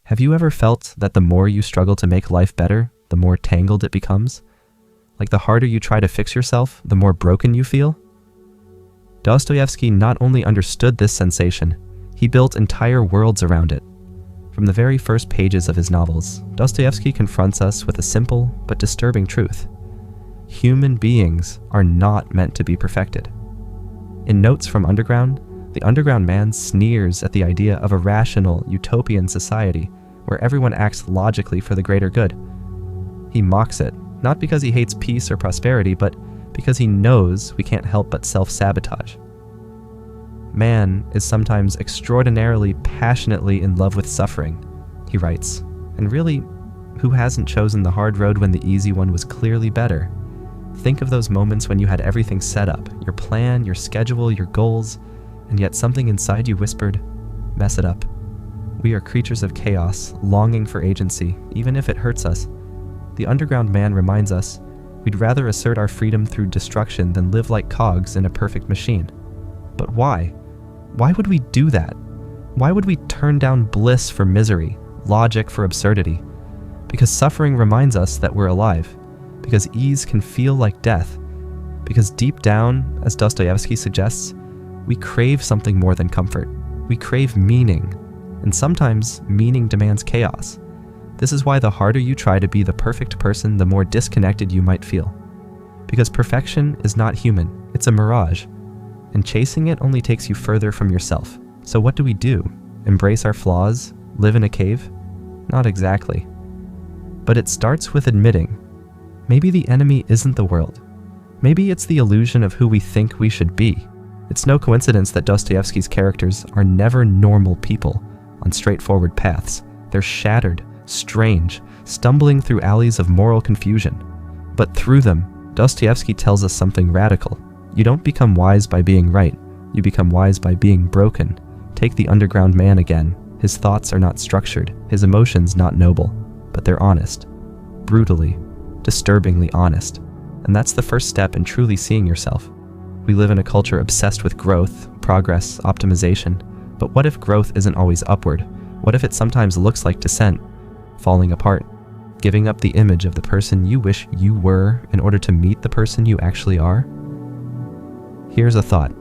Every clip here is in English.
Have you ever felt that the more you struggle to make life better, the more tangled it becomes? Like the harder you try to fix yourself, the more broken you feel? Dostoevsky not only understood this sensation, he built entire worlds around it. From the very first pages of his novels, Dostoevsky confronts us with a simple but disturbing truth. Human beings are not meant to be perfected. In Notes from Underground, the underground man sneers at the idea of a rational, utopian society where everyone acts logically for the greater good. He mocks it, not because he hates peace or prosperity, but because he knows we can't help but self-sabotage. Man is sometimes extraordinarily passionately in love with suffering, he writes, and really, who hasn't chosen the hard road when the easy one was clearly better? Think of those moments when you had everything set up, your plan, your schedule, your goals, and yet something inside you whispered, mess it up. We are creatures of chaos, longing for agency, even if it hurts us. The underground man reminds us, we'd rather assert our freedom through destruction than live like cogs in a perfect machine. But why? Why would we do that? Why would we turn down bliss for misery, logic for absurdity? Because suffering reminds us that we're alive. Because ease can feel like death. Because deep down, as Dostoevsky suggests, we crave something more than comfort. We crave meaning. And sometimes, meaning demands chaos. This is why the harder you try to be the perfect person, the more disconnected you might feel. Because perfection is not human, it's a mirage. And chasing it only takes you further from yourself. So what do? Embrace our flaws? Live in a cave? Not exactly. But it starts with admitting, maybe the enemy isn't the world. Maybe it's the illusion of who we think we should be. It's no coincidence that Dostoevsky's characters are never normal people on straightforward paths. They're shattered, strange, stumbling through alleys of moral confusion. But through them, Dostoevsky tells us something radical. You don't become wise by being right. You become wise by being broken. Take the underground man again. His thoughts are not structured, his emotions not noble, but they're honest. Brutally, disturbingly honest. And that's the first step in truly seeing yourself. We live in a culture obsessed with growth, progress, optimization. But what if growth isn't always upward? What if it sometimes looks like descent, falling apart, giving up the image of the person you wish you were in order to meet the person you actually are? Here's a thought.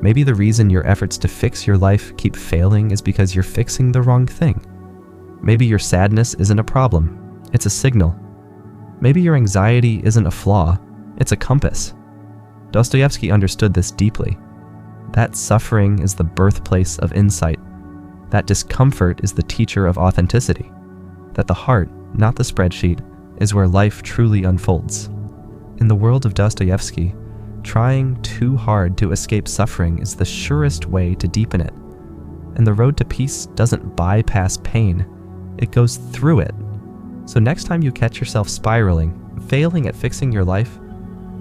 Maybe the reason your efforts to fix your life keep failing is because you're fixing the wrong thing. Maybe your sadness isn't a problem, it's a signal. Maybe your anxiety isn't a flaw, it's a compass. Dostoevsky understood this deeply. That suffering is the birthplace of insight. That discomfort is the teacher of authenticity. That the heart, not the spreadsheet, is where life truly unfolds. In the world of Dostoevsky, trying too hard to escape suffering is the surest way to deepen it. And the road to peace doesn't bypass pain, it goes through it. So next time you catch yourself spiraling, failing at fixing your life,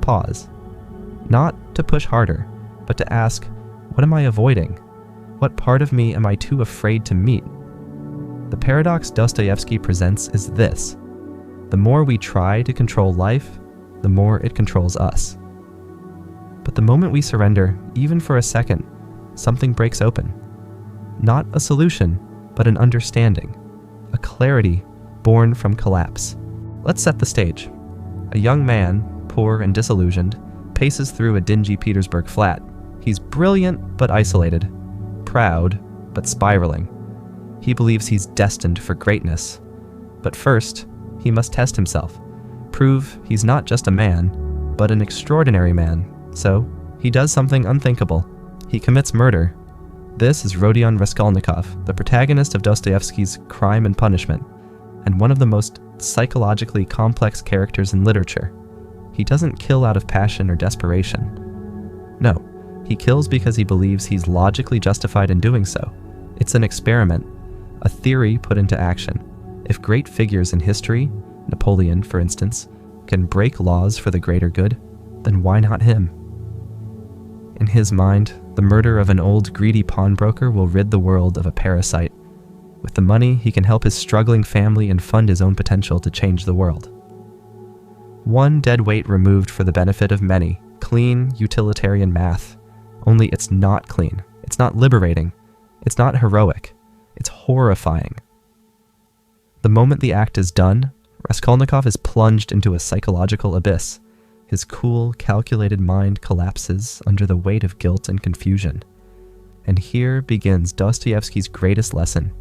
pause. Not to push harder, but to ask, what am I avoiding? What part of me am I too afraid to meet? The paradox Dostoevsky presents is this. The more we try to control life, the more it controls us. But the moment we surrender, even for a second, something breaks open. Not a solution, but an understanding. A clarity born from collapse. Let's set the stage. A young man, poor and disillusioned, paces through a dingy Petersburg flat. He's brilliant but isolated, proud but spiraling. He believes he's destined for greatness. But first, he must test himself, prove he's not just a man, but an extraordinary man. So, he does something unthinkable. He commits murder. This is Rodion Raskolnikov, the protagonist of Dostoevsky's Crime and Punishment, and one of the most psychologically complex characters in literature. He doesn't kill out of passion or desperation. No, he kills because he believes he's logically justified in doing so. It's an experiment, a theory put into action. If great figures in history, Napoleon, for instance, can break laws for the greater good, then why not him? In his mind, the murder of an old greedy pawnbroker will rid the world of a parasite. With the money, he can help his struggling family and fund his own potential to change the world. One dead weight removed for the benefit of many. Clean, utilitarian math. Only it's not clean. It's not liberating. It's not heroic. It's horrifying. The moment the act is done, Raskolnikov is plunged into a psychological abyss. His cool, calculated mind collapses under the weight of guilt and confusion. And here begins Dostoevsky's greatest lesson.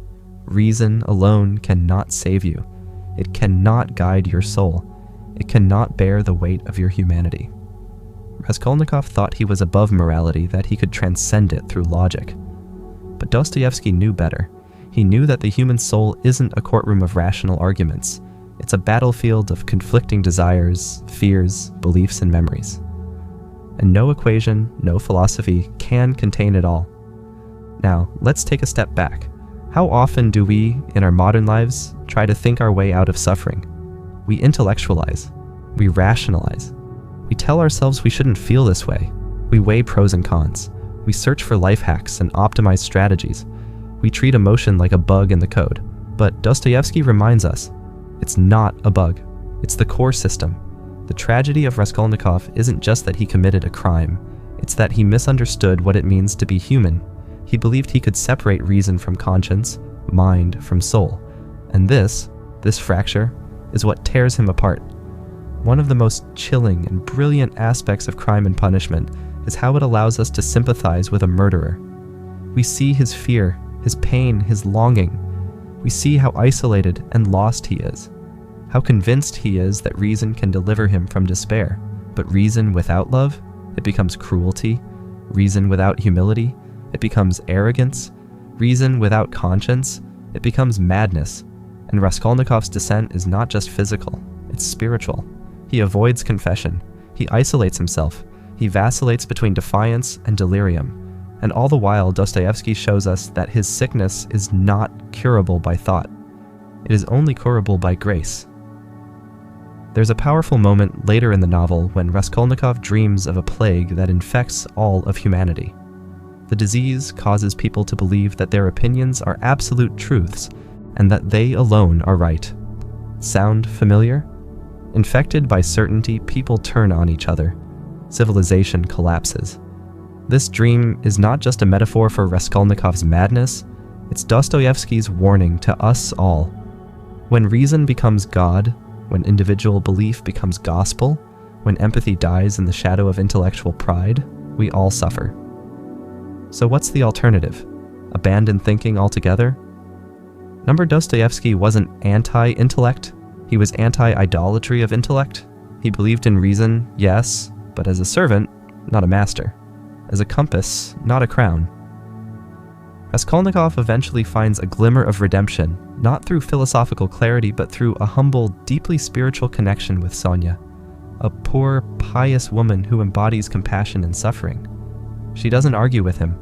Reason alone cannot save you. It cannot guide your soul. It cannot bear the weight of your humanity. Raskolnikov thought he was above morality, that he could transcend it through logic. But Dostoevsky knew better. He knew that the human soul isn't a courtroom of rational arguments. It's a battlefield of conflicting desires, fears, beliefs, and memories. And no equation, no philosophy can contain it all. Now, let's take a step back. How often do we, in our modern lives, try to think our way out of suffering? We intellectualize. We rationalize. We tell ourselves we shouldn't feel this way. We weigh pros and cons. We search for life hacks and optimize strategies. We treat emotion like a bug in the code. But Dostoevsky reminds us, it's not a bug. It's the core system. The tragedy of Raskolnikov isn't just that he committed a crime. It's that he misunderstood what it means to be human. He believed he could separate reason from conscience, mind from soul. And this fracture, is what tears him apart. One of the most chilling and brilliant aspects of crime and punishment is how it allows us to sympathize with a murderer. We see his fear, his pain, his longing. We see how isolated and lost he is, how convinced he is that reason can deliver him from despair. But reason without love, it becomes cruelty. Reason without humility, it becomes arrogance. Reason without conscience, it becomes madness. And Raskolnikov's descent is not just physical, it's spiritual. He avoids confession. He isolates himself. He vacillates between defiance and delirium. And all the while, Dostoevsky shows us that his sickness is not curable by thought. It is only curable by grace. There's a powerful moment later in the novel when Raskolnikov dreams of a plague that infects all of humanity. The disease causes people to believe that their opinions are absolute truths and that they alone are right. Sound familiar? Infected by certainty, people turn on each other. Civilization collapses. This dream is not just a metaphor for Raskolnikov's madness, it's Dostoevsky's warning to us all. When reason becomes God, when individual belief becomes gospel, when empathy dies in the shadow of intellectual pride, we all suffer. So what's the alternative? Abandon thinking altogether? Remember, Dostoevsky wasn't anti-intellect. He was anti-idolatry of intellect. He believed in reason, yes, but as a servant, not a master. As a compass, not a crown. Raskolnikov eventually finds a glimmer of redemption, not through philosophical clarity, but through a humble, deeply spiritual connection with Sonia, a poor, pious woman who embodies compassion in suffering. She doesn't argue with him.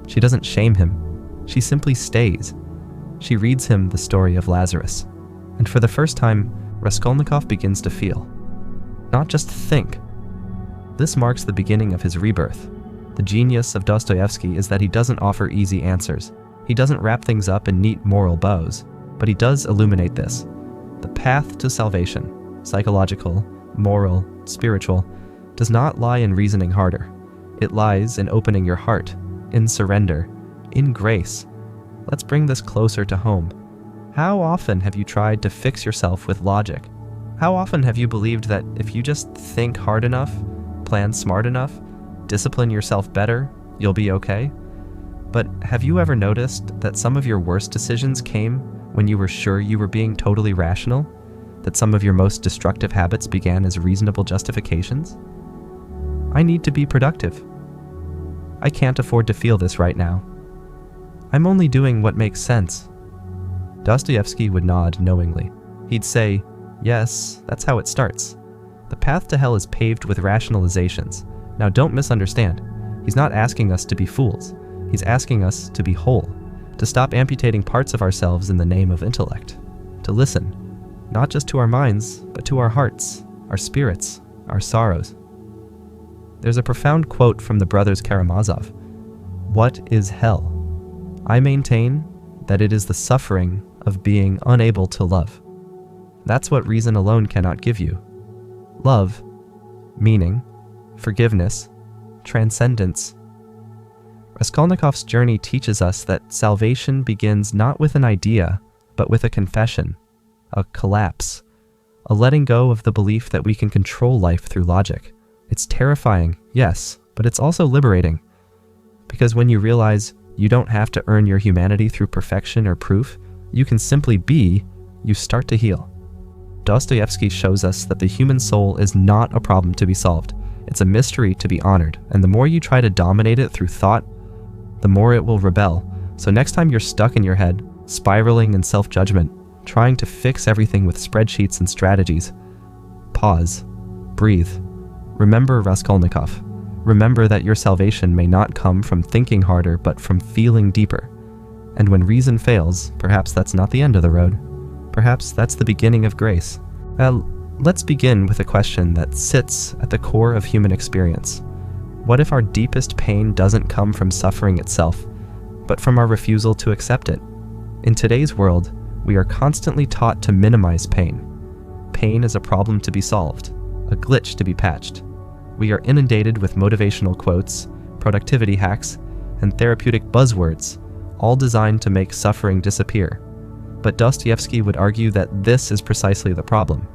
She doesn't shame him. She simply stays. She reads him the story of Lazarus. And for the first time, Raskolnikov begins to feel. Not just think. This marks the beginning of his rebirth. The genius of Dostoevsky is that he doesn't offer easy answers. He doesn't wrap things up in neat moral bows, but he does illuminate this. The path to salvation, psychological, moral, spiritual, does not lie in reasoning harder. It lies in opening your heart, in surrender, in grace. Let's bring this closer to home. How often have you tried to fix yourself with logic? How often have you believed that if you just think hard enough, plan smart enough, discipline yourself better, you'll be okay? But have you ever noticed that some of your worst decisions came when you were sure you were being totally rational? That some of your most destructive habits began as reasonable justifications? I need to be productive. I can't afford to feel this right now. I'm only doing what makes sense. Dostoevsky would nod knowingly. He'd say, yes, that's how it starts. The path to hell is paved with rationalizations. Now don't misunderstand. He's not asking us to be fools. He's asking us to be whole, to stop amputating parts of ourselves in the name of intellect, to listen, not just to our minds, but to our hearts, our spirits, our sorrows. There's a profound quote from the brothers Karamazov. What is hell? I maintain that it is the suffering of being unable to love. That's what reason alone cannot give you. Love, meaning, forgiveness, transcendence. Raskolnikov's journey teaches us that salvation begins not with an idea, but with a confession. a collapse, a letting go of the belief that we can control life through logic. It's terrifying, yes, but it's also liberating. Because when you realize you don't have to earn your humanity through perfection or proof, you can simply be, you start to heal. Dostoevsky shows us that the human soul is not a problem to be solved. It's a mystery to be honored, and the more you try to dominate it through thought, the more it will rebel. So next time you're stuck in your head, spiraling in self-judgment, trying to fix everything with spreadsheets and strategies, pause, breathe, remember Raskolnikov. Remember that your salvation may not come from thinking harder, but from feeling deeper. And when reason fails, perhaps that's not the end of the road. Perhaps that's the beginning of grace. Let's begin with a question that sits at the core of human experience. What if our deepest pain doesn't come from suffering itself, but from our refusal to accept it? In today's world, we are constantly taught to minimize pain. Pain is a problem to be solved, a glitch to be patched. We are inundated with motivational quotes, productivity hacks, and therapeutic buzzwords, all designed to make suffering disappear. But Dostoevsky would argue that this is precisely the problem.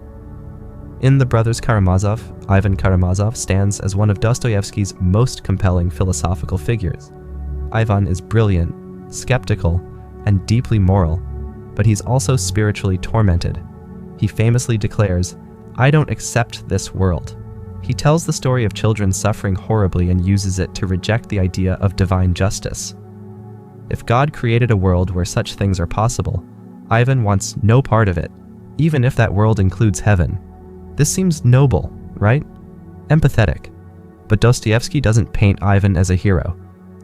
In The Brothers Karamazov, Ivan Karamazov stands as one of Dostoevsky's most compelling philosophical figures. Ivan is brilliant, skeptical, and deeply moral, but he's also spiritually tormented. He famously declares, "I don't accept this world." He tells the story of children suffering horribly and uses it to reject the idea of divine justice. If God created a world where such things are possible, Ivan wants no part of it, even if that world includes heaven. This seems noble, right? Empathetic. But Dostoevsky doesn't paint Ivan as a hero.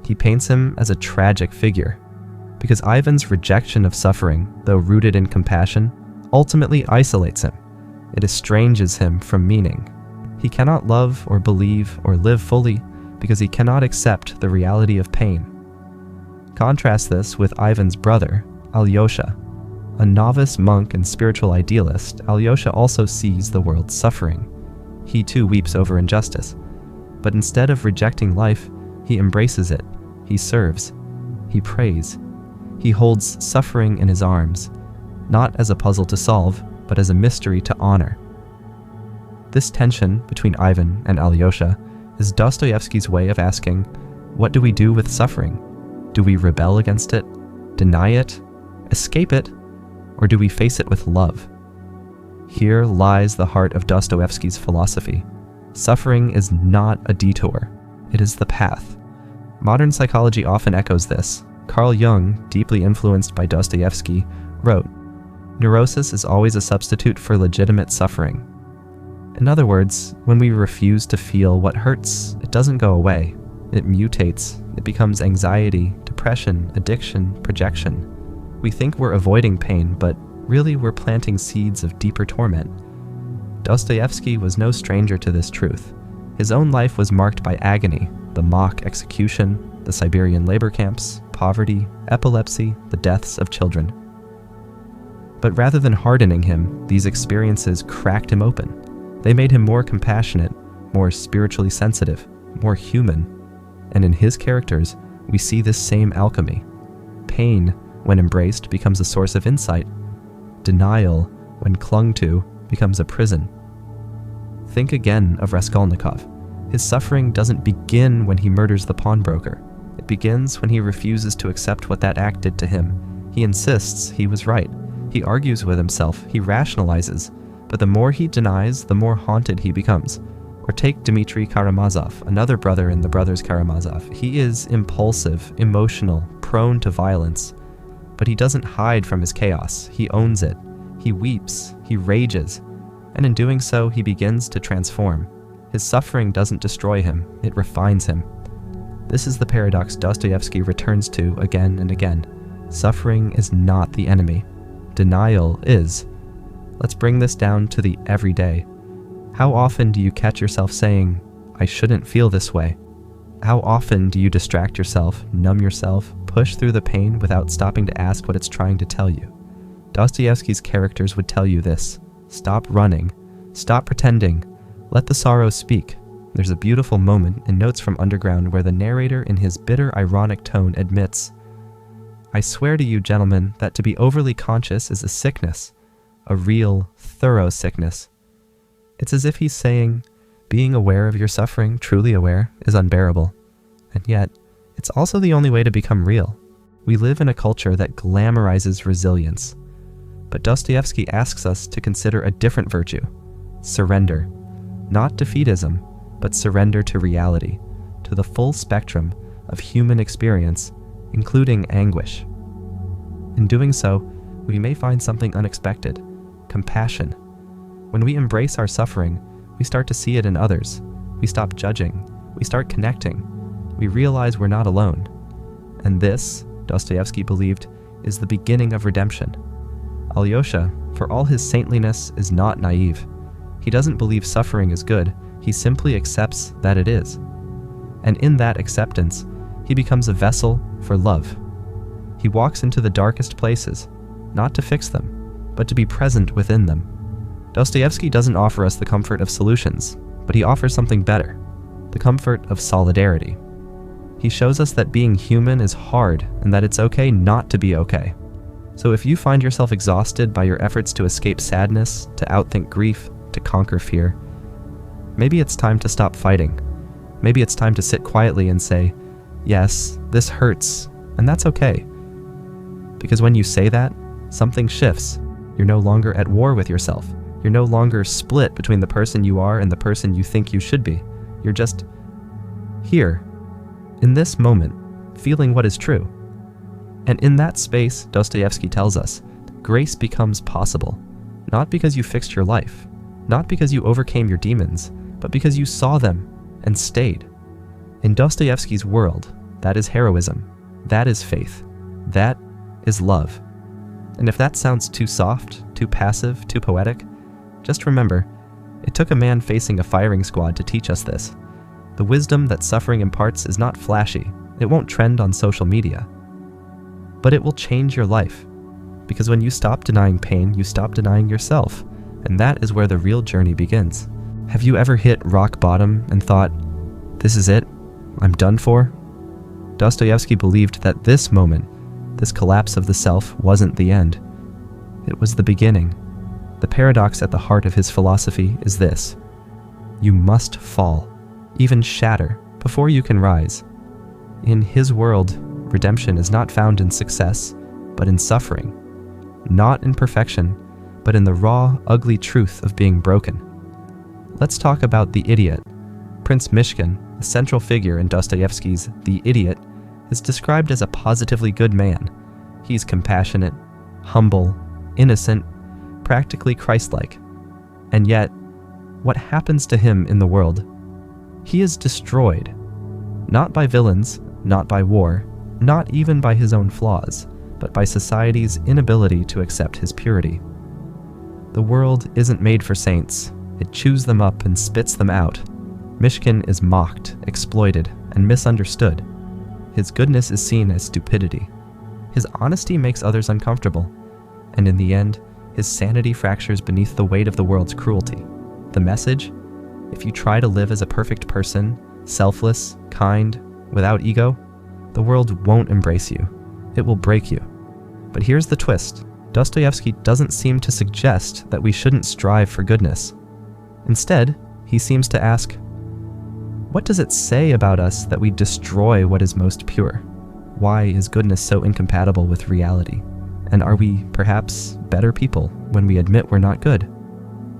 He paints him as a tragic figure. Because Ivan's rejection of suffering, though rooted in compassion, ultimately isolates him. It estranges him from meaning. He cannot love or believe or live fully because he cannot accept the reality of pain. Contrast this with Ivan's brother, Alyosha. A novice monk and spiritual idealist, Alyosha also sees the world's suffering. He too weeps over injustice. But instead of rejecting life, he embraces it. He serves. He prays. He holds suffering in his arms, not as a puzzle to solve, but as a mystery to honor. This tension between Ivan and Alyosha is Dostoevsky's way of asking, what do we do with suffering? Do we rebel against it, deny it, escape it, or do we face it with love? Here lies the heart of Dostoevsky's philosophy. Suffering is not a detour, it is the path. Modern psychology often echoes this. Carl Jung, deeply influenced by Dostoevsky, wrote, "Neurosis is always a substitute for legitimate suffering." In other words, when we refuse to feel what hurts, it doesn't go away. It mutates. It becomes anxiety, depression, addiction, projection. We think we're avoiding pain, but really we're planting seeds of deeper torment. Dostoevsky was no stranger to this truth. His own life was marked by agony, the mock execution, the Siberian labor camps, poverty, epilepsy, the deaths of children. But rather than hardening him, these experiences cracked him open. They made him more compassionate, more spiritually sensitive, more human. And in his characters, we see this same alchemy. Pain, when embraced, becomes a source of insight. Denial, when clung to, becomes a prison. Think again of Raskolnikov. His suffering doesn't begin when he murders the pawnbroker. It begins when he refuses to accept what that act did to him. He insists he was right. He argues with himself. He rationalizes. But the more he denies, the more haunted he becomes. Or take Dmitry Karamazov, another brother in the Brothers Karamazov. He is impulsive, emotional, prone to violence. But he doesn't hide from his chaos. He owns it. He weeps. He rages. And in doing so, he begins to transform. His suffering doesn't destroy him. It refines him. This is the paradox Dostoevsky returns to again and again. Suffering is not the enemy. Denial is. Let's bring this down to the everyday. How often do you catch yourself saying, "I shouldn't feel this way"? How often do you distract yourself, numb yourself, push through the pain without stopping to ask what it's trying to tell you? Dostoevsky's characters would tell you this. Stop running. Stop pretending. Let the sorrow speak. There's a beautiful moment in Notes from Underground where the narrator in his bitter, ironic tone admits, "I swear to you, gentlemen, that to be overly conscious is a sickness. a real, thorough sickness. It's as if he's saying, being aware of your suffering, truly aware, is unbearable. And yet, it's also the only way to become real. We live in a culture that glamorizes resilience. But Dostoevsky asks us to consider a different virtue, surrender. Not defeatism, but surrender to reality, to the full spectrum of human experience, including anguish. In doing so, we may find something unexpected, compassion. When we embrace our suffering, we start to see it in others. We stop judging. We start connecting. We realize we're not alone. And this, Dostoevsky believed, is the beginning of redemption. Alyosha, for all his saintliness, is not naive. He doesn't believe suffering is good. He simply accepts that it is. And in that acceptance, he becomes a vessel for love. He walks into the darkest places, not to fix them, but to be present within them. Dostoevsky doesn't offer us the comfort of solutions, but he offers something better, the comfort of solidarity. He shows us that being human is hard and that it's okay not to be okay. So if you find yourself exhausted by your efforts to escape sadness, to outthink grief, to conquer fear, maybe it's time to stop fighting. Maybe it's time to sit quietly and say, yes, this hurts, and that's okay. Because when you say that, something shifts. You're no longer at war with yourself. You're no longer split between the person you are and the person you think you should be. You're just here, in this moment, feeling what is true. And in that space, Dostoevsky tells us, grace becomes possible, not because you fixed your life, not because you overcame your demons, but because you saw them and stayed. In Dostoevsky's world, that is heroism, that is faith, that is love. And if that sounds too soft, too passive, too poetic, just remember, it took a man facing a firing squad to teach us this. The wisdom that suffering imparts is not flashy. It won't trend on social media. But it will change your life. Because when you stop denying pain, you stop denying yourself. And that is where the real journey begins. Have you ever hit rock bottom and thought, this is it? I'm done for? Dostoevsky believed that this moment, this collapse of the self, wasn't the end. It was the beginning. The paradox at the heart of his philosophy is this: you must fall, even shatter, before you can rise. In his world, redemption is not found in success, but in suffering. Not in perfection, but in the raw, ugly truth of being broken. Let's talk about the idiot. Prince Mishkin, a central figure in Dostoevsky's The Idiot, is described as a positively good man. He's compassionate, humble, innocent, practically Christ-like. And yet, what happens to him in the world? He is destroyed. Not by villains, not by war, not even by his own flaws, but by society's inability to accept his purity. The world isn't made for saints. It chews them up and spits them out. Mishkin is mocked, exploited, and misunderstood. His goodness is seen as stupidity. His honesty makes others uncomfortable. And in the end, his sanity fractures beneath the weight of the world's cruelty. The message? If you try to live as a perfect person, selfless, kind, without ego, the world won't embrace you. It will break you. But here's the twist. Dostoevsky doesn't seem to suggest that we shouldn't strive for goodness. Instead, he seems to ask, what does it say about us that we destroy what is most pure? Why is goodness so incompatible with reality? And are we, perhaps, better people when we admit we're not good?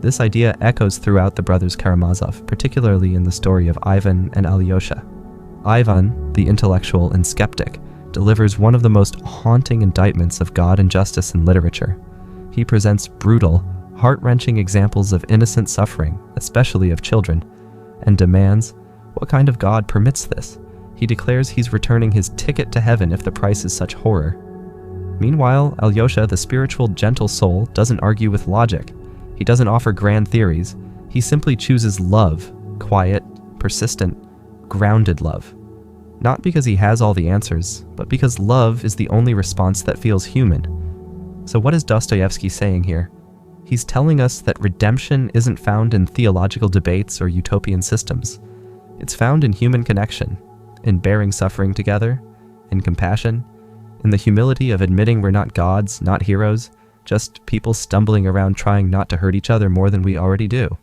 This idea echoes throughout the brothers Karamazov, particularly in the story of Ivan and Alyosha. Ivan, the intellectual and skeptic, delivers one of the most haunting indictments of God and justice in literature. He presents brutal, heart-wrenching examples of innocent suffering, especially of children, and demands, what kind of God permits this? He declares he's returning his ticket to heaven if the price is such horror. Meanwhile, Alyosha, the spiritual, gentle soul, doesn't argue with logic. He doesn't offer grand theories. He simply chooses love, quiet, persistent, grounded love. Not because he has all the answers, but because love is the only response that feels human. So what is Dostoevsky saying here? He's telling us that redemption isn't found in theological debates or utopian systems. It's found in human connection, in bearing suffering together, in compassion, in the humility of admitting we're not gods, not heroes, just people stumbling around trying not to hurt each other more than we already do.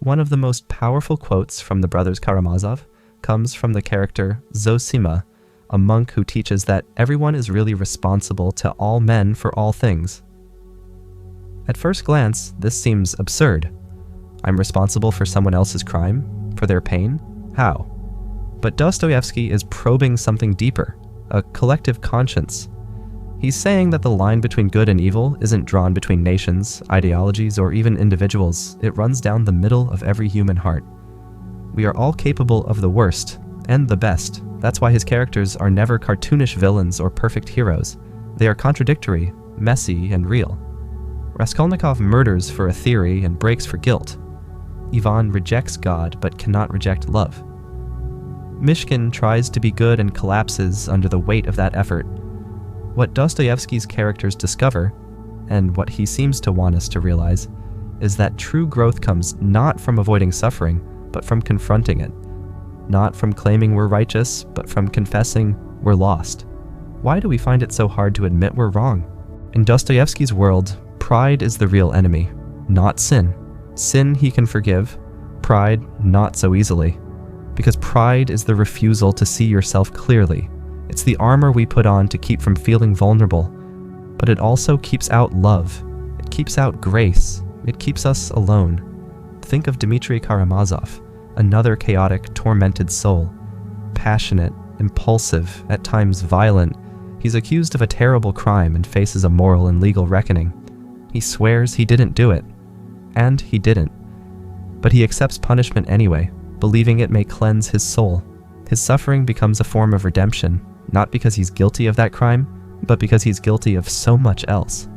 One of the most powerful quotes from the brothers Karamazov comes from the character Zosima, a monk who teaches that everyone is really responsible to all men for all things. At first glance, this seems absurd. I'm responsible for someone else's crime? For their pain? How? But Dostoevsky is probing something deeper, a collective conscience. He's saying that the line between good and evil isn't drawn between nations, ideologies, or even individuals. It runs down the middle of every human heart. We are all capable of the worst and the best. That's why his characters are never cartoonish villains or perfect heroes. They are contradictory, messy, and real. Raskolnikov murders for a theory and breaks for guilt. Ivan rejects God but cannot reject love. Mishkin tries to be good and collapses under the weight of that effort. What Dostoevsky's characters discover, and what he seems to want us to realize, is that true growth comes not from avoiding suffering, but from confronting it. Not from claiming we're righteous, but from confessing we're lost. Why do we find it so hard to admit we're wrong? In Dostoevsky's world, pride is the real enemy, not sin. Sin he can forgive, pride not so easily. Because pride is the refusal to see yourself clearly. It's the armor we put on to keep from feeling vulnerable. But it also keeps out love. It keeps out grace. It keeps us alone. Think of Dmitry Karamazov, another chaotic, tormented soul. Passionate, impulsive, at times violent, he's accused of a terrible crime and faces a moral and legal reckoning. He swears he didn't do it. And he didn't. But he accepts punishment anyway, believing it may cleanse his soul. His suffering becomes a form of redemption, not because he's guilty of that crime, but because he's guilty of so much else.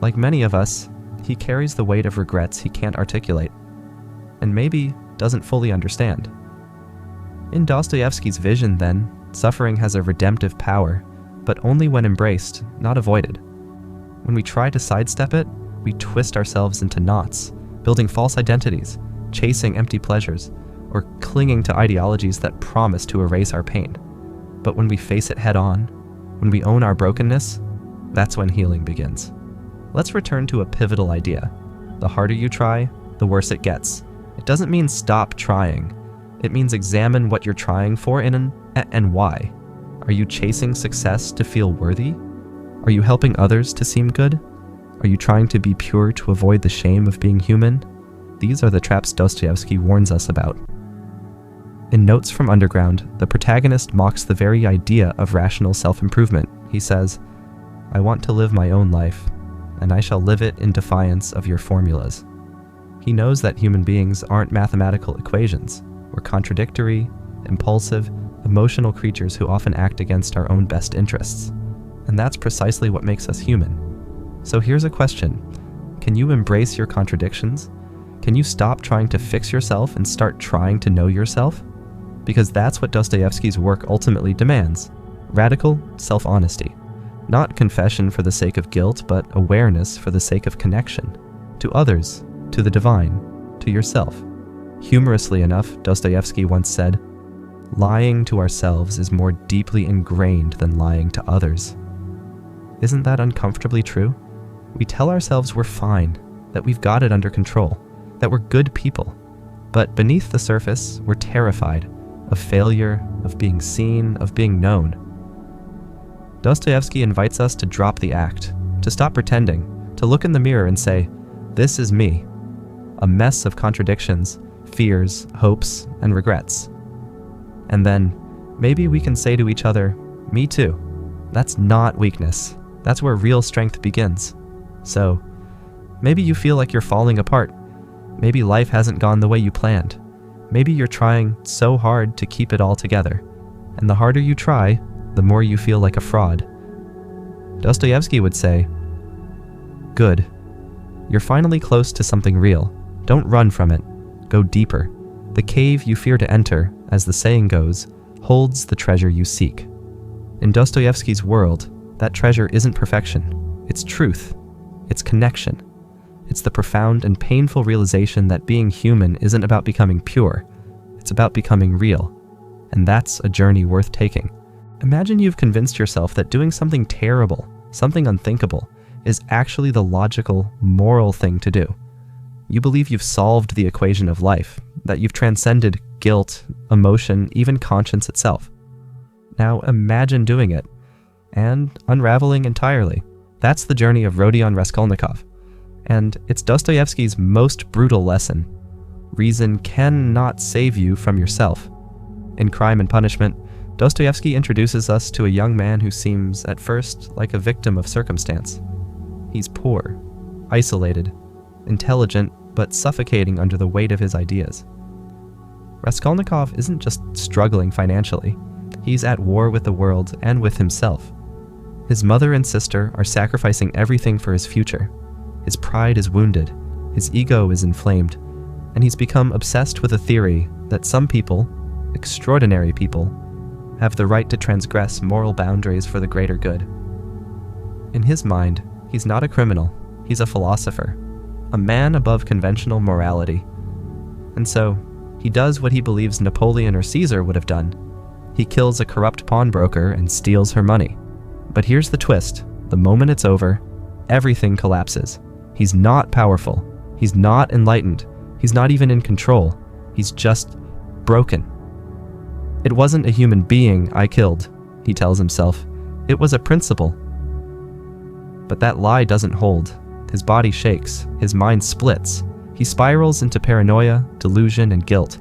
Like many of us, he carries the weight of regrets he can't articulate, and maybe doesn't fully understand. In Dostoevsky's vision, then, suffering has a redemptive power, but only when embraced, not avoided. When we try to sidestep it, we twist ourselves into knots, building false identities, chasing empty pleasures, or clinging to ideologies that promise to erase our pain. But when we face it head on, when we own our brokenness, that's when healing begins. Let's return to a pivotal idea. The harder you try, the worse it gets. It doesn't mean stop trying. It means examine what you're trying for and why. Are you chasing success to feel worthy? Are you helping others to seem good? Are you trying to be pure to avoid the shame of being human? These are the traps Dostoevsky warns us about. In Notes from Underground, the protagonist mocks the very idea of rational self-improvement. He says, "I want to live my own life, and I shall live it in defiance of your formulas." He knows that human beings aren't mathematical equations. We're contradictory, impulsive, emotional creatures who often act against our own best interests. And that's precisely what makes us human. So here's a question. Can you embrace your contradictions? Can you stop trying to fix yourself and start trying to know yourself? Because that's what Dostoevsky's work ultimately demands. Radical self-honesty. Not confession for the sake of guilt, but awareness for the sake of connection. To others, to the divine, to yourself. Humorously enough, Dostoevsky once said, "Lying to ourselves is more deeply ingrained than lying to others." Isn't that uncomfortably true? We tell ourselves we're fine, that we've got it under control, that we're good people. But beneath the surface, we're terrified of failure, of being seen, of being known. Dostoevsky invites us to drop the act, to stop pretending, to look in the mirror and say, "This is me." A mess of contradictions, fears, hopes, and regrets. And then, maybe we can say to each other, "Me too." That's not weakness. That's where real strength begins. So, maybe you feel like you're falling apart. Maybe life hasn't gone the way you planned. Maybe you're trying so hard to keep it all together. And the harder you try, the more you feel like a fraud. Dostoevsky would say, "Good. You're finally close to something real. Don't run from it. Go deeper. The cave you fear to enter, as the saying goes, holds the treasure you seek." In Dostoevsky's world, that treasure isn't perfection. It's truth. It's connection. It's the profound and painful realization that being human isn't about becoming pure. It's about becoming real. And that's a journey worth taking. Imagine you've convinced yourself that doing something terrible, something unthinkable, is actually the logical, moral thing to do. You believe you've solved the equation of life, that you've transcended guilt, emotion, even conscience itself. Now imagine doing it, and unraveling entirely. That's the journey of Rodion Raskolnikov, and it's Dostoevsky's most brutal lesson. Reason cannot save you from yourself. In Crime and Punishment, Dostoevsky introduces us to a young man who seems, at first, like a victim of circumstance. He's poor, isolated, intelligent, but suffocating under the weight of his ideas. Raskolnikov isn't just struggling financially, he's at war with the world and with himself. His mother and sister are sacrificing everything for his future. His pride is wounded, his ego is inflamed, and he's become obsessed with a theory that some people, extraordinary people, have the right to transgress moral boundaries for the greater good. In his mind, he's not a criminal, he's a philosopher, a man above conventional morality. And so, he does what he believes Napoleon or Caesar would have done. He kills a corrupt pawnbroker and steals her money. But here's the twist. The moment it's over, everything collapses. He's not powerful. He's not enlightened. He's not even in control. He's just broken. It wasn't a human being I killed, he tells himself. It was a principle. But that lie doesn't hold. His body shakes. His mind splits. He spirals into paranoia, delusion, and guilt.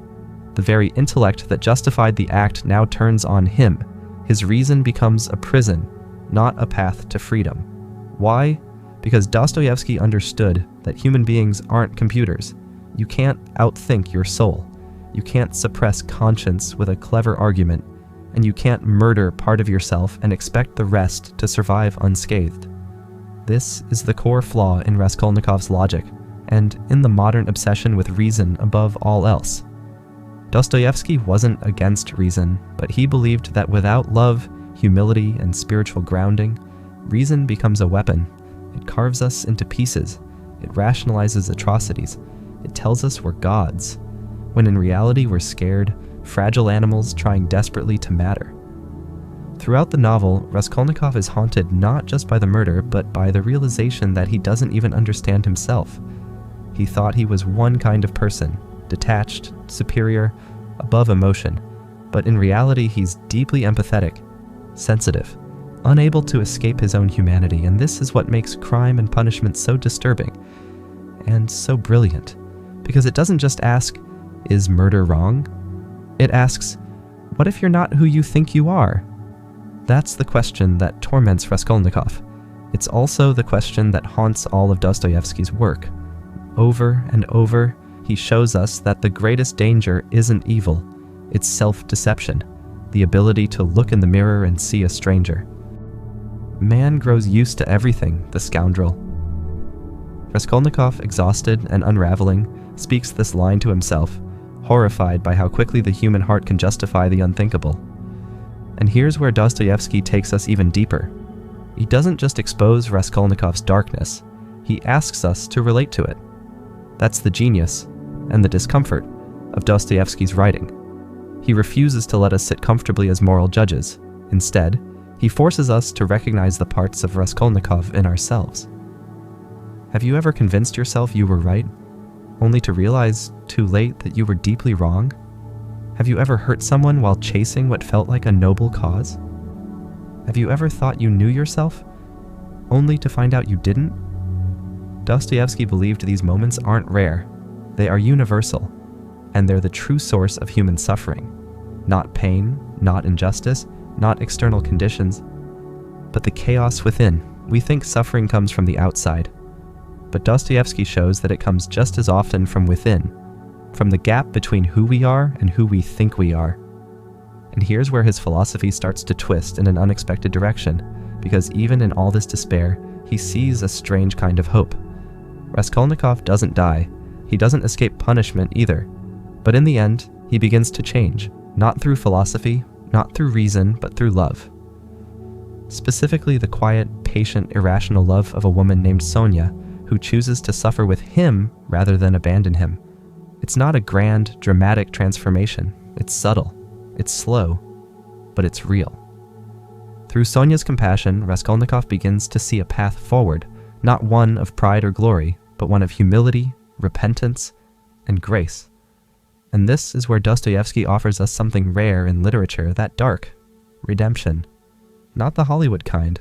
The very intellect that justified the act now turns on him. His reason becomes a prison, not a path to freedom. Why? Because Dostoevsky understood that human beings aren't computers. You can't outthink your soul. You can't suppress conscience with a clever argument, and you can't murder part of yourself and expect the rest to survive unscathed. This is the core flaw in Raskolnikov's logic, and in the modern obsession with reason above all else. Dostoevsky wasn't against reason, but he believed that without love, humility, and spiritual grounding, reason becomes a weapon. It carves us into pieces. It rationalizes atrocities. It tells us we're gods, when in reality we're scared, fragile animals trying desperately to matter. Throughout the novel, Raskolnikov is haunted not just by the murder, but by the realization that he doesn't even understand himself. He thought he was one kind of person, detached, superior, above emotion, but in reality he's deeply empathetic, sensitive, unable to escape his own humanity, and this is what makes Crime and Punishment so disturbing and so brilliant, because it doesn't just ask, is murder wrong? It asks, what if you're not who you think you are? That's the question that torments Raskolnikov. It's also the question that haunts all of Dostoevsky's work. Over and over, he shows us that the greatest danger isn't evil, it's self-deception, the ability to look in the mirror and see a stranger. Man grows used to everything, the scoundrel. Raskolnikov, exhausted and unraveling, speaks this line to himself, horrified by how quickly the human heart can justify the unthinkable. And here's where Dostoevsky takes us even deeper. He doesn't just expose Raskolnikov's darkness, he asks us to relate to it. That's the genius, and the discomfort, of Dostoevsky's writing. He refuses to let us sit comfortably as moral judges. Instead, he forces us to recognize the parts of Raskolnikov in ourselves. Have you ever convinced yourself you were right, only to realize too late that you were deeply wrong? Have you ever hurt someone while chasing what felt like a noble cause? Have you ever thought you knew yourself, only to find out you didn't? Dostoevsky believed these moments aren't rare. They are universal, and they're the true source of human suffering. Not pain, not injustice, not external conditions, but the chaos within. We think suffering comes from the outside, but Dostoevsky shows that it comes just as often from within, from the gap between who we are and who we think we are. And here's where his philosophy starts to twist in an unexpected direction, because even in all this despair, he sees a strange kind of hope. Raskolnikov doesn't die. He doesn't escape punishment either. But in the end, he begins to change, not through philosophy, not through reason, but through love. Specifically the quiet, patient, irrational love of a woman named Sonia, who chooses to suffer with him rather than abandon him. It's not a grand, dramatic transformation. It's subtle. It's slow. But it's real. Through Sonia's compassion, Raskolnikov begins to see a path forward, not one of pride or glory, but one of humility, repentance, and grace. And this is where Dostoevsky offers us something rare in literature, that dark redemption. Not the Hollywood kind,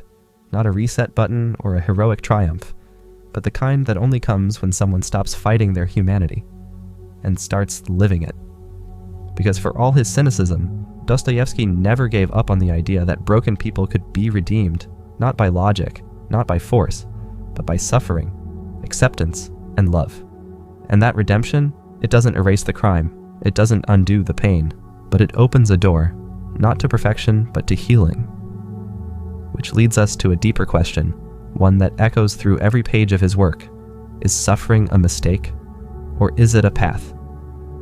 not a reset button or a heroic triumph, but the kind that only comes when someone stops fighting their humanity and starts living it. Because for all his cynicism, Dostoevsky never gave up on the idea that broken people could be redeemed, not by logic, not by force, but by suffering, acceptance, and love. And that redemption, it doesn't erase the crime, it doesn't undo the pain, but it opens a door, not to perfection, but to healing. Which leads us to a deeper question, one that echoes through every page of his work. Is suffering a mistake, or is it a path?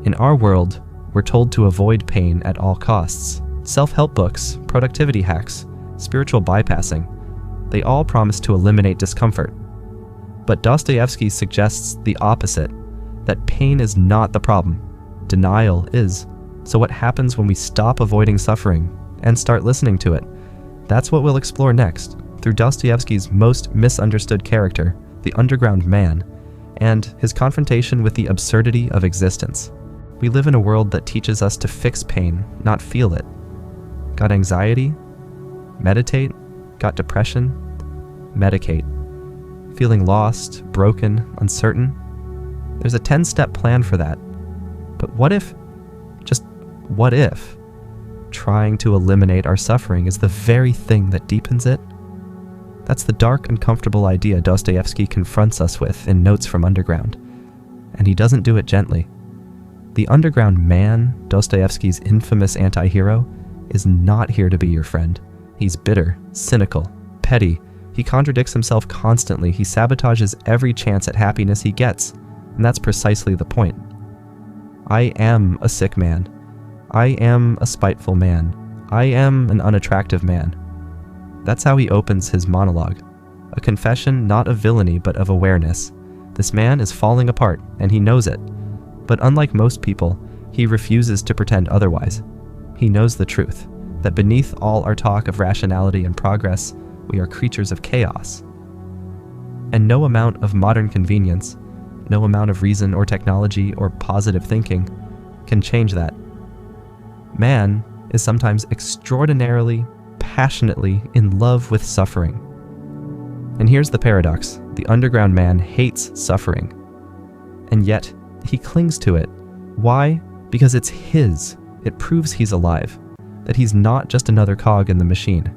In our world, we're told to avoid pain at all costs. Self-help books, productivity hacks, spiritual bypassing, they all promise to eliminate discomfort. But Dostoevsky suggests the opposite, that pain is not the problem. Denial is. So what happens when we stop avoiding suffering and start listening to it? That's what we'll explore next, through Dostoevsky's most misunderstood character, the underground man, and his confrontation with the absurdity of existence. We live in a world that teaches us to fix pain, not feel it. Got anxiety? Meditate. Got depression? Medicate. Feeling lost, broken, uncertain? There's a 10-step plan for that. But what if, just what if, trying to eliminate our suffering is the very thing that deepens it? That's the dark, uncomfortable idea Dostoevsky confronts us with in Notes from Underground. And he doesn't do it gently. The underground man, Dostoevsky's infamous anti-hero, is not here to be your friend. He's bitter, cynical, petty. He contradicts himself constantly. He sabotages every chance at happiness he gets. And that's precisely the point. I am a sick man. I am a spiteful man. I am an unattractive man. That's how he opens his monologue. A confession not of villainy but of awareness. This man is falling apart, and he knows it. But unlike most people, he refuses to pretend otherwise. He knows the truth, that beneath all our talk of rationality and progress, we are creatures of chaos. And no amount of modern convenience, no amount of reason or technology or positive thinking can change that. Man is sometimes extraordinarily, passionately in love with suffering. And here's the paradox. The underground man hates suffering. And yet, he clings to it. Why? Because it's his. It proves he's alive. That he's not just another cog in the machine.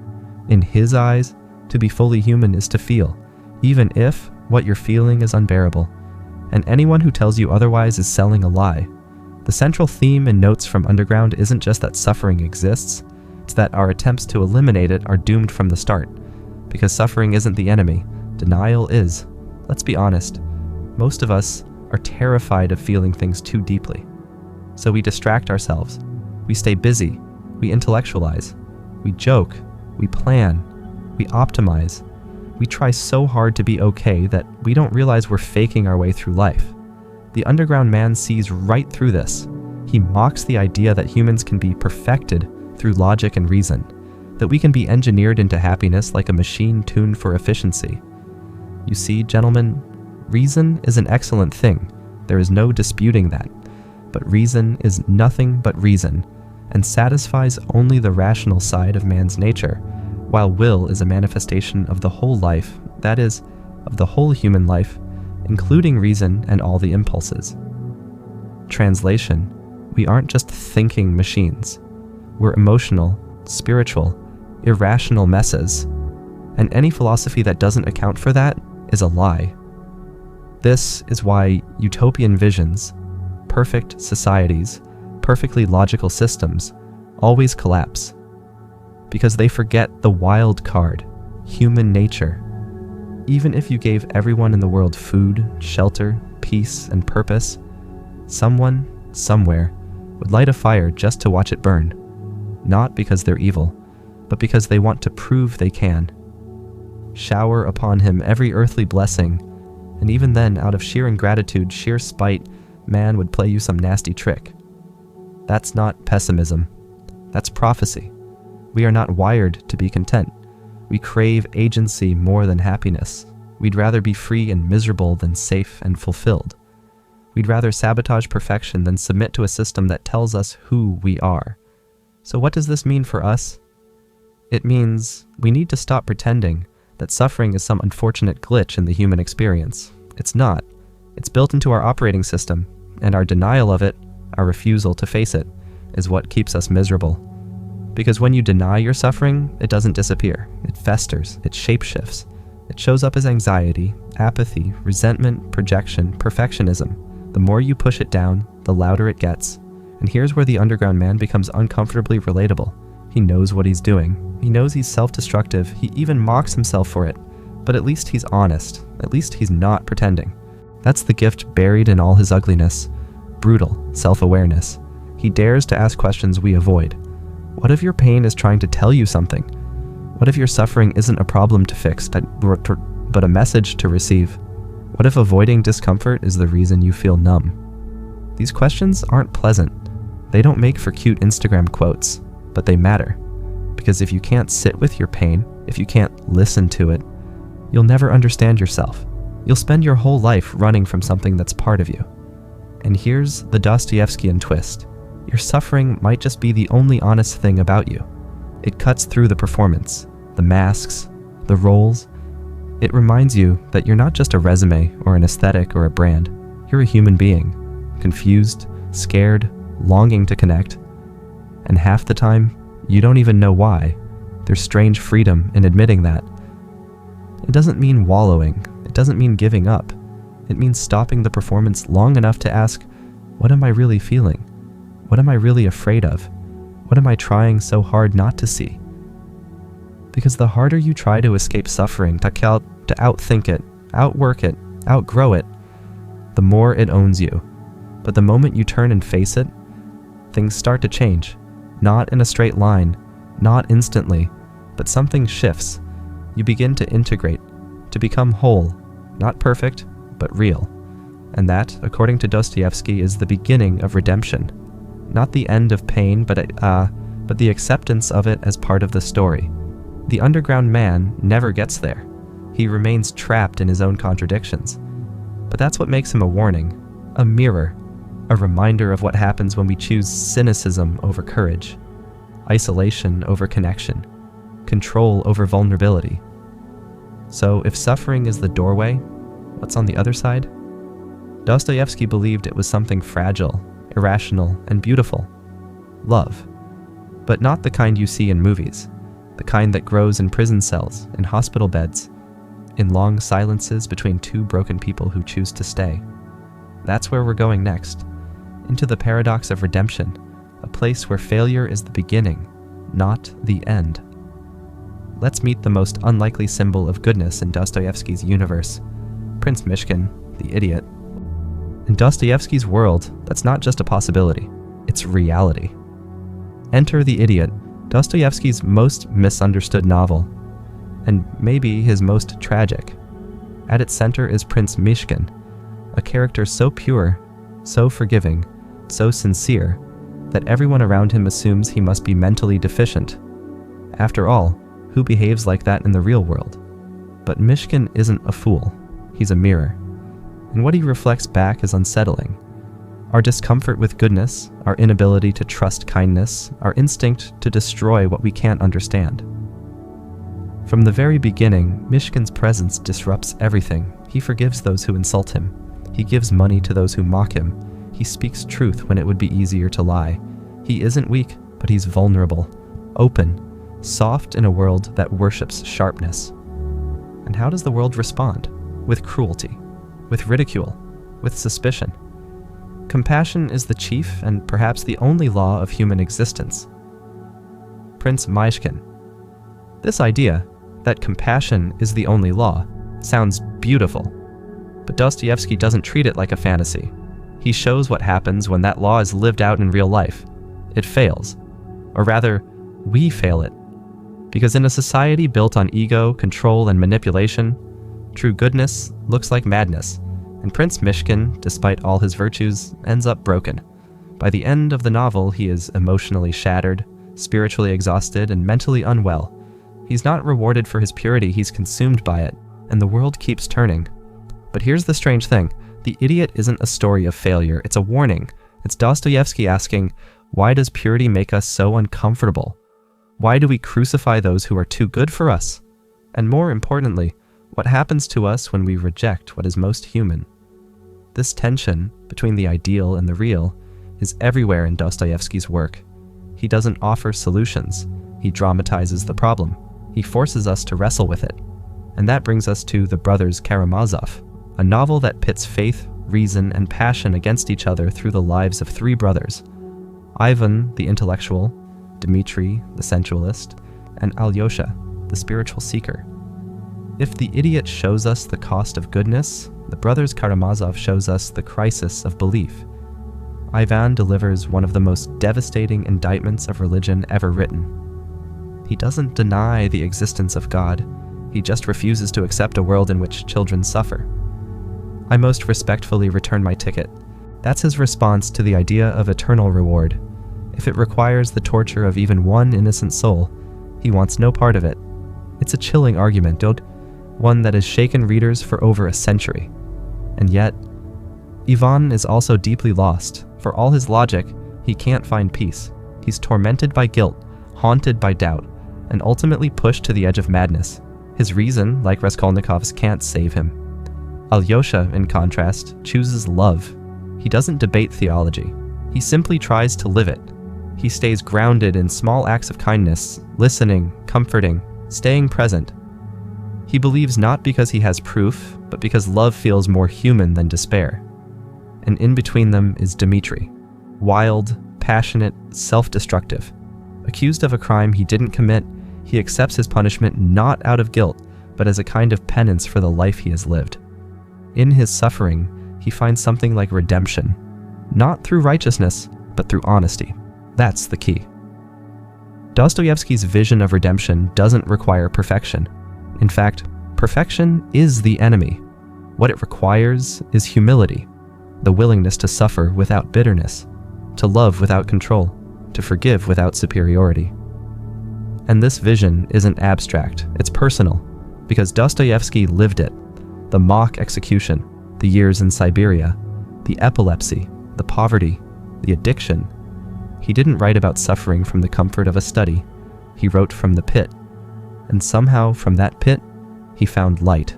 In his eyes, to be fully human is to feel, even if what you're feeling is unbearable. And anyone who tells you otherwise is selling a lie. The central theme in Notes from Underground isn't just that suffering exists, it's that our attempts to eliminate it are doomed from the start. Because suffering isn't the enemy, denial is. Let's be honest, most of us are terrified of feeling things too deeply. So we distract ourselves, we stay busy, we intellectualize, we joke, we plan, we optimize. We try so hard to be okay that we don't realize we're faking our way through life. The underground man sees right through this. He mocks the idea that humans can be perfected through logic and reason, that we can be engineered into happiness like a machine tuned for efficiency. You see, gentlemen, reason is an excellent thing. There is no disputing that. But reason is nothing but reason, and satisfies only the rational side of man's nature, while will is a manifestation of the whole life, that is, of the whole human life, including reason and all the impulses. Translation: we aren't just thinking machines. We're emotional, spiritual, irrational messes, and any philosophy that doesn't account for that is a lie. This is why utopian visions, perfect societies, perfectly logical systems always collapse. Because they forget the wild card, human nature. Even if you gave everyone in the world food, shelter, peace, and purpose, someone, somewhere, would light a fire just to watch it burn. Not because they're evil, but because they want to prove they can. Shower upon him every earthly blessing, and even then, out of sheer ingratitude, sheer spite, man would play you some nasty trick. That's not pessimism. That's prophecy. We are not wired to be content. We crave agency more than happiness. We'd rather be free and miserable than safe and fulfilled. We'd rather sabotage perfection than submit to a system that tells us who we are. So what does this mean for us? It means we need to stop pretending that suffering is some unfortunate glitch in the human experience. It's not. It's built into our operating system, and our denial of it, our refusal to face it, is what keeps us miserable. Because when you deny your suffering, it doesn't disappear. It festers, it shapeshifts. It shows up as anxiety, apathy, resentment, projection, perfectionism. The more you push it down, the louder it gets. And here's where the underground man becomes uncomfortably relatable. He knows what he's doing. He knows he's self-destructive. He even mocks himself for it. But at least he's honest. At least he's not pretending. That's the gift buried in all his ugliness. Brutal self-awareness. He dares to ask questions we avoid. What if your pain is trying to tell you something? What if your suffering isn't a problem to fix, but a message to receive? What if avoiding discomfort is the reason you feel numb? These questions aren't pleasant. They don't make for cute Instagram quotes, but they matter. Because if you can't sit with your pain, if you can't listen to it, you'll never understand yourself. You'll spend your whole life running from something that's part of you. And here's the Dostoevskian twist. Your suffering might just be the only honest thing about you. It cuts through the performance, the masks, the roles. It reminds you that you're not just a resume or an aesthetic or a brand. You're a human being, confused, scared, longing to connect. And half the time, you don't even know why. There's strange freedom in admitting that. It doesn't mean wallowing. It doesn't mean giving up. It means stopping the performance long enough to ask, what am I really feeling? What am I really afraid of? What am I trying so hard not to see? Because the harder you try to escape suffering, to outthink it, outwork it, outgrow it, the more it owns you. But the moment you turn and face it, things start to change. Not in a straight line, not instantly, but something shifts. You begin to integrate, to become whole, not perfect, but real. And that, according to Dostoevsky, is the beginning of redemption. Not the end of pain, but the acceptance of it as part of the story. The underground man never gets there. He remains trapped in his own contradictions. But that's what makes him a warning, a mirror, a reminder of what happens when we choose cynicism over courage, isolation over connection, control over vulnerability. So if suffering is the doorway, what's on the other side? Dostoevsky believed it was something fragile, irrational, and beautiful. Love. But not the kind you see in movies. The kind that grows in prison cells, in hospital beds, in long silences between two broken people who choose to stay. That's where we're going next. Into the paradox of redemption, a place where failure is the beginning, not the end. Let's meet the most unlikely symbol of goodness in Dostoevsky's universe, Prince Mishkin, the idiot. In Dostoevsky's world, that's not just a possibility, it's reality. Enter the Idiot, Dostoevsky's most misunderstood novel, and maybe his most tragic. At its center is Prince Mishkin, a character so pure, so forgiving, so sincere, that everyone around him assumes he must be mentally deficient. After all, who behaves like that in the real world? But Mishkin isn't a fool. He's a mirror. And what he reflects back is unsettling. Our discomfort with goodness, our inability to trust kindness, our instinct to destroy what we can't understand. From the very beginning, Mishkin's presence disrupts everything. He forgives those who insult him. He gives money to those who mock him. He speaks truth when it would be easier to lie. He isn't weak, but he's vulnerable, open, soft in a world that worships sharpness. And how does the world respond? With cruelty, with ridicule, with suspicion. Compassion is the chief and perhaps the only law of human existence. Prince Mishkin. This idea, that compassion is the only law, sounds beautiful. But Dostoevsky doesn't treat it like a fantasy. He shows what happens when that law is lived out in real life. It fails. Or rather, we fail it. Because in a society built on ego, control, and manipulation, true goodness looks like madness, and Prince Mishkin, despite all his virtues, ends up broken. By the end of the novel, he is emotionally shattered, spiritually exhausted, and mentally unwell. He's not rewarded for his purity, he's consumed by it, and the world keeps turning. But here's the strange thing. The Idiot isn't a story of failure, it's a warning. It's Dostoevsky asking, why does purity make us so uncomfortable? Why do we crucify those who are too good for us? And more importantly, what happens to us when we reject what is most human? This tension between the ideal and the real is everywhere in Dostoevsky's work. He doesn't offer solutions, he dramatizes the problem. He forces us to wrestle with it. And that brings us to The Brothers Karamazov, a novel that pits faith, reason, and passion against each other through the lives of three brothers: Ivan, the intellectual, Dmitri, the sensualist, and Alyosha, the spiritual seeker. If The Idiot shows us the cost of goodness, The Brothers Karamazov shows us the crisis of belief. Ivan delivers one of the most devastating indictments of religion ever written. He doesn't deny the existence of God, he just refuses to accept a world in which children suffer. I most respectfully return my ticket. That's his response to the idea of eternal reward. If it requires the torture of even one innocent soul, he wants no part of it. It's a chilling argument, dude, one that has shaken readers for over a century. And yet, Ivan is also deeply lost. For all his logic, he can't find peace. He's tormented by guilt, haunted by doubt, and ultimately pushed to the edge of madness. His reason, like Raskolnikov's, can't save him. Alyosha, in contrast, chooses love. He doesn't debate theology. He simply tries to live it. He stays grounded in small acts of kindness, listening, comforting, staying present. He believes not because he has proof, but because love feels more human than despair. And in between them is Dmitri, wild, passionate, self-destructive. Accused of a crime he didn't commit, he accepts his punishment not out of guilt, but as a kind of penance for the life he has lived. In his suffering, he finds something like redemption, not through righteousness, but through honesty. That's the key. Dostoevsky's vision of redemption doesn't require perfection. In fact, perfection is the enemy. What it requires is humility, the willingness to suffer without bitterness, to love without control, to forgive without superiority. And this vision isn't abstract, it's personal, because Dostoevsky lived it. The mock execution, the years in Siberia, the epilepsy, the poverty, the addiction. He didn't write about suffering from the comfort of a study. He wrote from the pit. And somehow, from that pit, he found light.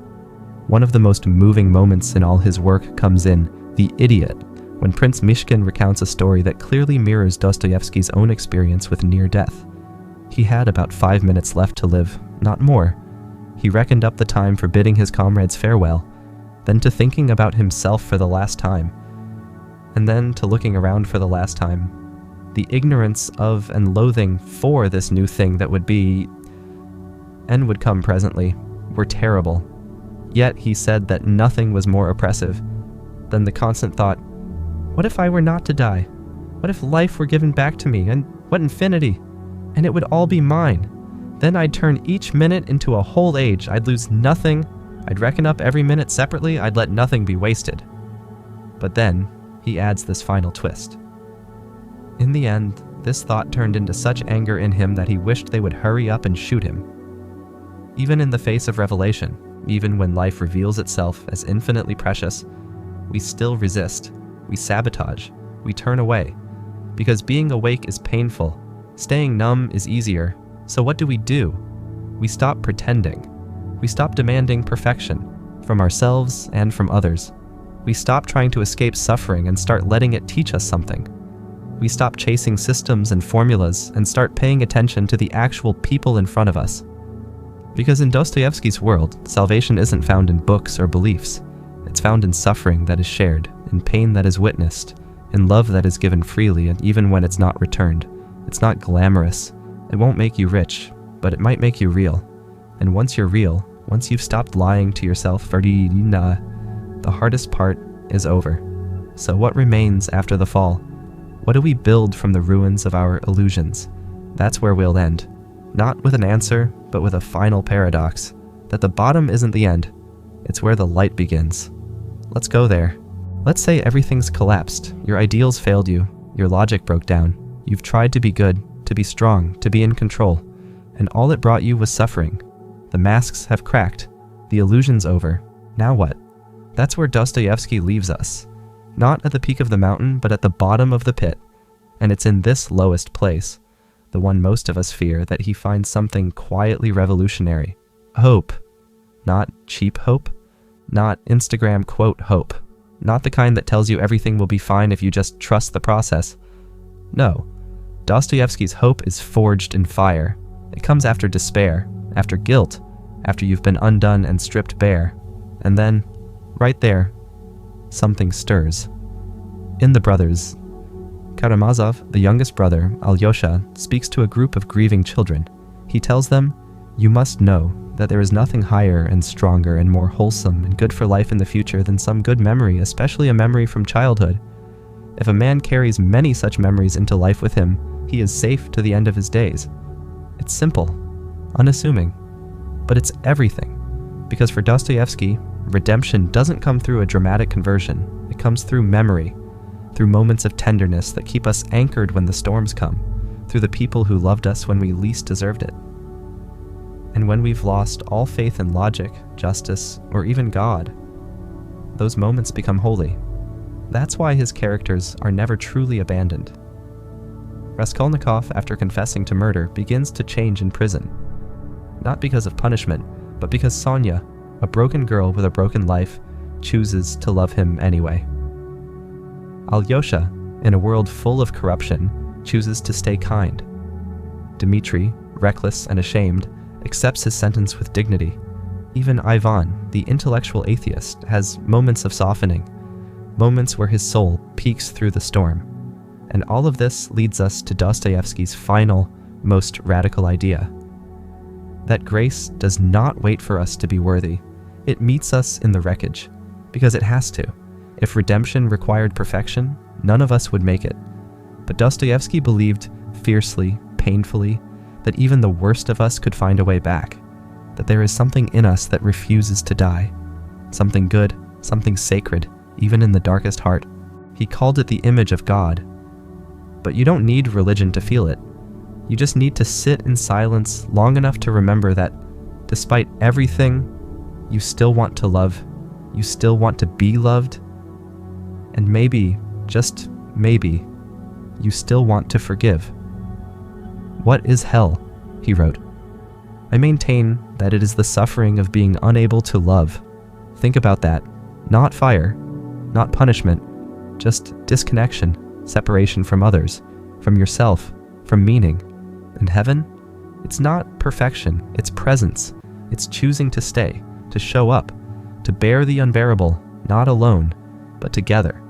One of the most moving moments in all his work comes in The Idiot, when Prince Mishkin recounts a story that clearly mirrors Dostoevsky's own experience with near death. He had about 5 minutes left to live, not more. He reckoned up the time for bidding his comrades farewell, then to thinking about himself for the last time, and then to looking around for the last time. The ignorance of and loathing for this new thing that would be, and would come presently, were terrible. Yet he said that nothing was more oppressive than the constant thought, what if I were not to die? What if life were given back to me, and what infinity? And it would all be mine. Then I'd turn each minute into a whole age. I'd lose nothing. I'd reckon up every minute separately. I'd let nothing be wasted. But then, he adds this final twist. In the end, this thought turned into such anger in him that he wished they would hurry up and shoot him. Even in the face of revelation, even when life reveals itself as infinitely precious, we still resist, we sabotage, we turn away. Because being awake is painful, staying numb is easier. So what do? We stop pretending. We stop demanding perfection, from ourselves and from others. We stop trying to escape suffering and start letting it teach us something. We stop chasing systems and formulas and start paying attention to the actual people in front of us. Because in Dostoevsky's world, salvation isn't found in books or beliefs. It's found in suffering that is shared, in pain that is witnessed, in love that is given freely and even when it's not returned. It's not glamorous. It won't make you rich, but it might make you real. And once you're real, once you've stopped lying to yourself, the hardest part is over. So what remains after the fall? What do we build from the ruins of our illusions? That's where we'll end. Not with an answer, but with a final paradox. That the bottom isn't the end. It's where the light begins. Let's go there. Let's say everything's collapsed. Your ideals failed you. Your logic broke down. You've tried to be good, to be strong, to be in control. and all it brought you was suffering. The masks have cracked. The illusion's over. Now what? That's where Dostoevsky leaves us. Not at the peak of the mountain, but at the bottom of the pit. And it's in this lowest place, the one most of us fear, that he finds something quietly revolutionary. Hope. Not cheap hope. Not Instagram quote hope. Not the kind that tells you everything will be fine if you just trust the process. No. Dostoevsky's hope is forged in fire. It comes after despair, after guilt, after you've been undone and stripped bare. And then, right there, something stirs. In The Brothers, Karamazov, the youngest brother, Alyosha, speaks to a group of grieving children. He tells them, "You must know that there is nothing higher and stronger and more wholesome and good for life in the future than some good memory, especially a memory from childhood. If a man carries many such memories into life with him, he is safe to the end of his days." It's simple, unassuming, but it's everything. Because for Dostoevsky, redemption doesn't come through a dramatic conversion. It comes through memory, through moments of tenderness that keep us anchored when the storms come, through the people who loved us when we least deserved it. And when we've lost all faith in logic, justice, or even God, those moments become holy. That's why his characters are never truly abandoned. Raskolnikov, after confessing to murder, begins to change in prison. Not because of punishment, but because Sonia, a broken girl with a broken life, chooses to love him anyway. Alyosha, in a world full of corruption, chooses to stay kind. Dmitri, reckless and ashamed, accepts his sentence with dignity. Even Ivan, the intellectual atheist, has moments of softening, moments where his soul peeks through the storm. And all of this leads us to Dostoevsky's final, most radical idea. That grace does not wait for us to be worthy. It meets us in the wreckage, because it has to. If redemption required perfection, none of us would make it. But Dostoevsky believed fiercely, painfully, that even the worst of us could find a way back, that there is something in us that refuses to die, something good, something sacred, even in the darkest heart. He called it the image of God. But you don't need religion to feel it. You just need to sit in silence long enough to remember that, despite everything, you still want to love, you still want to be loved, and maybe, just maybe, you still want to forgive. "What is hell?" he wrote. "I maintain that it is the suffering of being unable to love. Think about that. Not fire, not punishment, just disconnection, separation from others, from yourself, from meaning. And heaven? It's not perfection, it's presence. It's choosing to stay, to show up, to bear the unbearable, not alone, but together.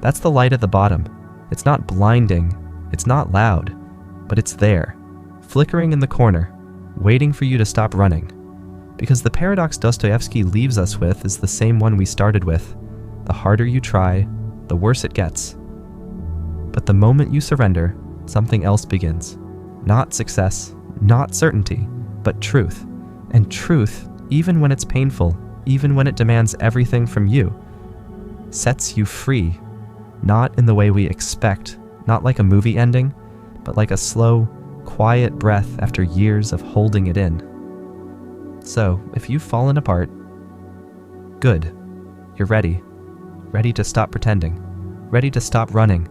That's the light at the bottom. It's not blinding, it's not loud, but it's there, flickering in the corner, waiting for you to stop running. Because the paradox Dostoevsky leaves us with is the same one we started with. The harder you try, the worse it gets. But the moment you surrender, something else begins. Not success, not certainty, but truth. And truth, even when it's painful, even when it demands everything from you, sets you free. Not in the way we expect, not like a movie ending, but like a slow, quiet breath after years of holding it in. So, if you've fallen apart, good. You're ready. Ready to stop pretending. Ready to stop running.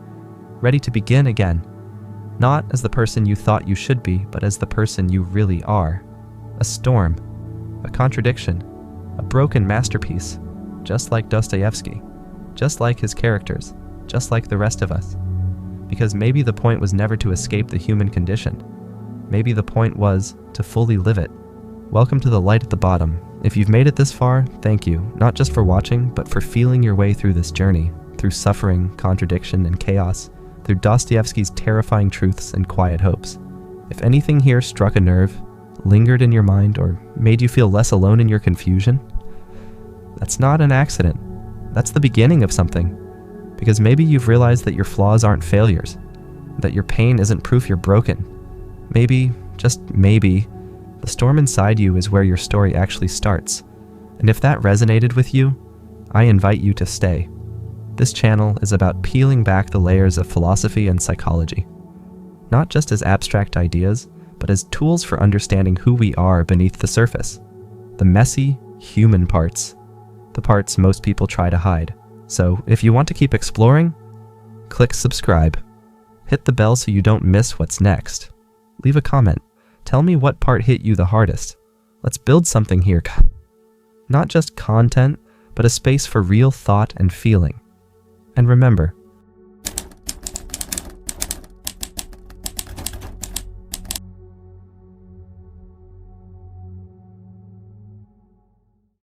Ready to begin again. Not as the person you thought you should be, but as the person you really are. A storm. A contradiction. A broken masterpiece. Just like Dostoevsky. Just like his characters. Just like the rest of us. Because maybe the point was never to escape the human condition. Maybe the point was to fully live it. Welcome to the light at the bottom. If you've made it this far, thank you, not just for watching, but for feeling your way through this journey, through suffering, contradiction, and chaos, through Dostoevsky's terrifying truths and quiet hopes. If anything here struck a nerve, lingered in your mind, or made you feel less alone in your confusion, that's not an accident. That's the beginning of something. Because maybe you've realized that your flaws aren't failures, that your pain isn't proof you're broken. Maybe, just maybe, the storm inside you is where your story actually starts. And if that resonated with you, I invite you to stay. This channel is about peeling back the layers of philosophy and psychology. Not just as abstract ideas, but as tools for understanding who we are beneath the surface. The messy, human parts. The parts most people try to hide. So if you want to keep exploring, click subscribe. Hit the bell so you don't miss what's next. Leave a comment. Tell me what part hit you the hardest. Let's build something here. Not just content, but a space for real thought and feeling. And remember,